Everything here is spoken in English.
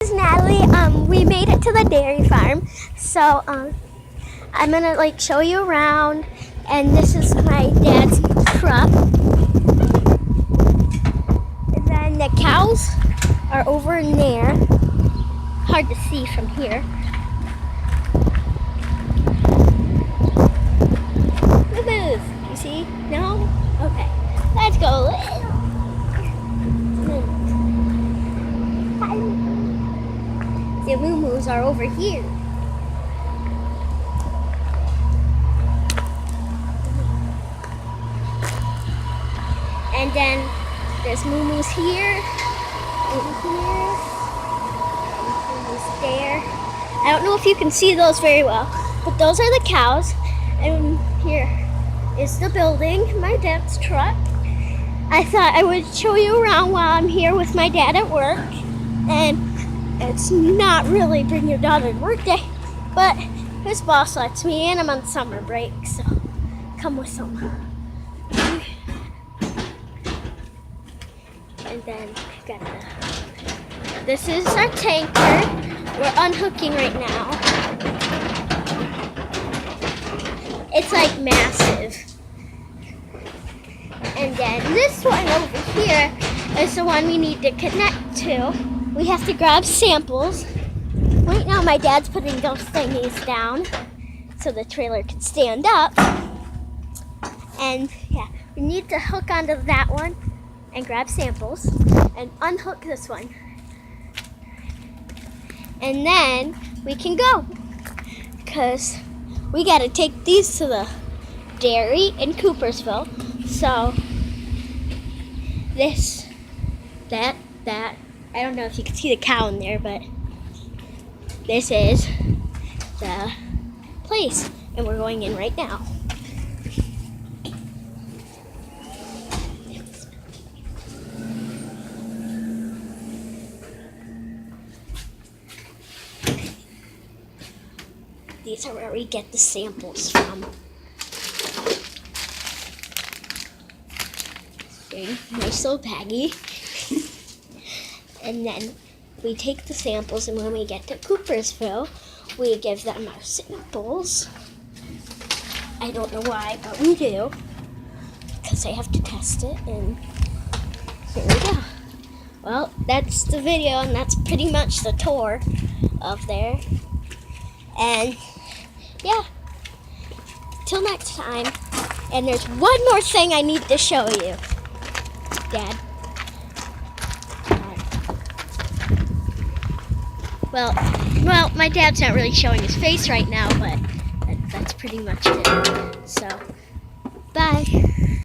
This is Natalie. We made it to the dairy farm, so I'm gonna show you around. And this is my dad's truck. And then the cows are over in there. Hard to see from here. Move. You see? No? Okay. Let's go. The moo-moos are over here. And then there's moo-moos here, over here, moo-moos there. I don't know if you can see those very well, but those are the cows. And here is the building, my dad's truck. I thought I would show you around while I'm here with my dad at work. And it's not really bring your daughter to work day, but his boss lets me, and I'm on summer break, so come with him. And then this is our tanker. We're unhooking right now. It's like massive. And then this one over here is the one we need to connect to. We have to grab samples. Right now my dad's putting those thingies down so the trailer can stand up. And yeah, we need to hook onto that one and grab samples and unhook this one. And then we can go, because we got to take these to the dairy in Coopersville. So this, that, I don't know if you can see the cow in there, but this is the place, and we're going in right now. These are where we get the samples from. Okay, nice little baggie. And then we take the samples, and when we get to Coopersville, we give them our samples. I don't know why, but we do, because they have to test it, and here we go. Well, that's the video, and that's pretty much the tour of there. And yeah, till next time. And there's one more thing I need to show you, Dad. Well, my dad's not really showing his face right now, but that's pretty much it.